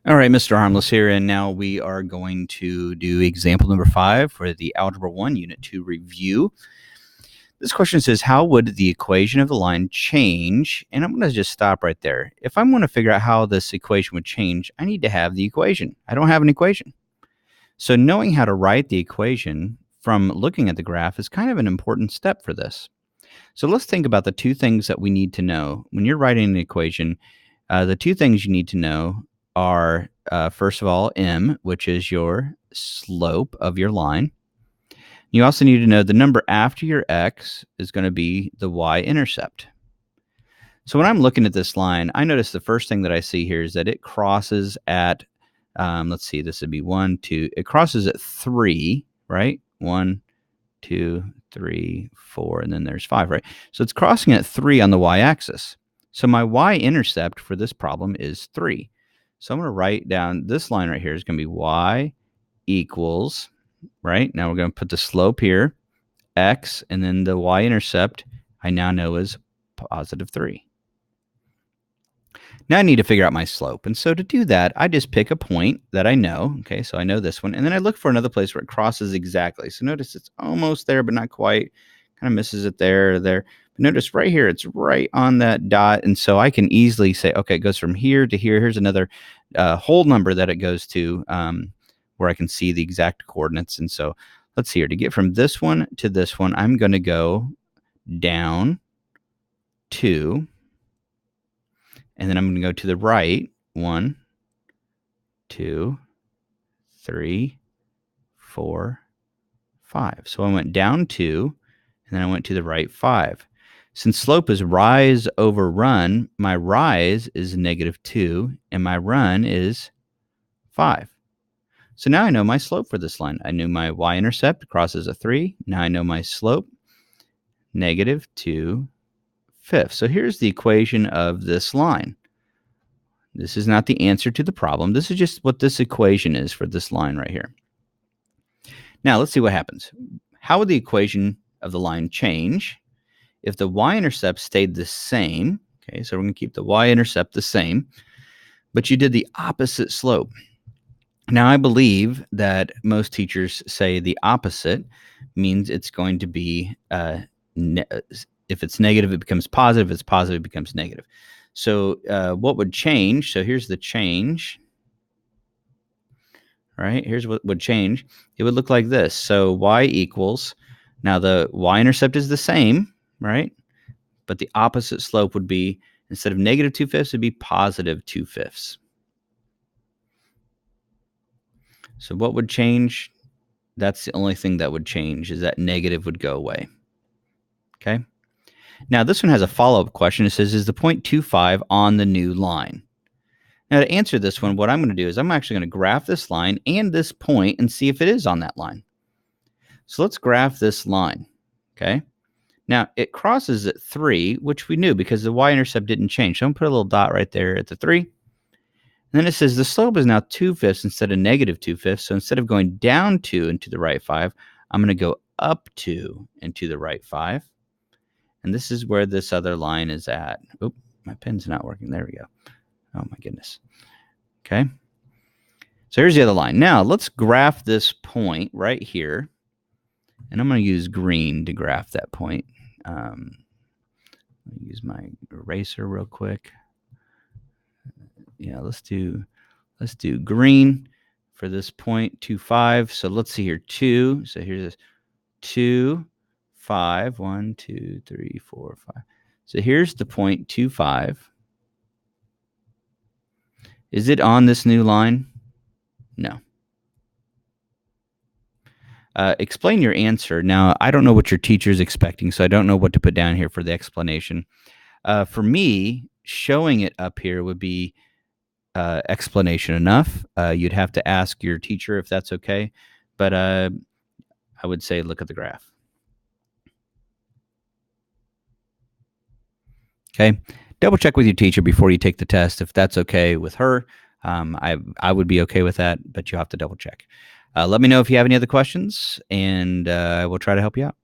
All right, Mr. Harmless here, and now we are going to do example number 5 for the Algebra 1 Unit 2 review. This question says, how would the equation of the line change? And I'm going to just stop right there. If I'm going to figure out how this equation would change, I need to have the equation. I don't have an equation. So knowing how to write the equation from looking at the graph is kind of an important step for this. So let's think about the two things that we need to know. When you're writing an equation, the two things you need to know are, first of all, m, which is your slope of your line. You also need to know the number after your x is going to be the y-intercept. So when I'm looking at this line, I notice the first thing that I see here is that it crosses at, let's see, this would be 1, 2. It crosses at 3, right? 1, 2, 3, 4, and then there's 5, right? So it's crossing at 3 on the y-axis. So my y-intercept for this problem is 3. So I'm going to write down this line right here is going to be y equals, right? Now we're going to put the slope here, x, and then the y-intercept I now know is positive 3. Now I need to figure out my slope. And so to do that, I just pick a point that I know. Okay, so I know this one. And then I look for another place where it crosses exactly. So notice it's almost there, but not quite. Kind of misses it there. But notice right here, it's right on that dot. And so I can easily say, okay, it goes from here to here. Here's another whole number that it goes to where I can see the exact coordinates. And so let's see here. To get from this one to this one, I'm going to go down 2. And then I'm going to go to the right, 1, 2, 3, 4, 5. So I went down 2, and then I went to the right 5. Since slope is rise over run, my rise is -2, and my run is 5. So now I know my slope for this line. I knew my y-intercept crosses a 3. Now I know my slope, -2 fifths. So here's the equation of this line. This is not the answer to the problem. This is just what this equation is for this line right here. Now let's see what happens. How would the equation of the line change if the y-intercept stayed the same? Okay, so we're going to keep the y-intercept the same, but you did the opposite slope. Now I believe that most teachers say the opposite means it's going to be if it's negative, it becomes positive. If it's positive, it becomes negative. So what would change? So here's the change. Right? Here's what would change. It would look like this. So y equals, now the y-intercept is the same, right? But the opposite slope would be, instead of -2 fifths, it'd be +2 fifths. So what would change? That's the only thing that would change, is that negative would go away. Okay? Now, this one has a follow-up question. It says, is the point 25 on the new line? Now, to answer this one, what I'm going to do is I'm actually going to graph this line and this point and see if it is on that line. So let's graph this line, okay? Now, it crosses at 3, which we knew because the y-intercept didn't change. So I'm going to put a little dot right there at the 3. And then it says the slope is now 2 fifths instead of -2 fifths. So instead of going down 2 and to the right 5, I'm going to go up 2 and to the right 5. And this is where this other line is at. Oop, my pen's not working. There we go. Oh, my goodness. Okay. So here's the other line. Now, let's graph this point right here. And I'm going to use green to graph that point. Let me use my eraser real quick. Yeah, let's do green for this point, 2, 5. So let's see here, 2. So here's this 2, 5, 1, 2, 3, 4, 5. So here's the point 25. Is it on this new line? No. Explain your answer. Now, I don't know what your teacher is expecting, so I don't know what to put down here for the explanation. For me, showing it up here would be explanation enough. You'd have to ask your teacher if that's okay, but I would say look at the graph. Okay, double check with your teacher before you take the test if that's okay with her. I would be okay with that, but you have to double check. Let me know if you have any other questions, and we'll try to help you out.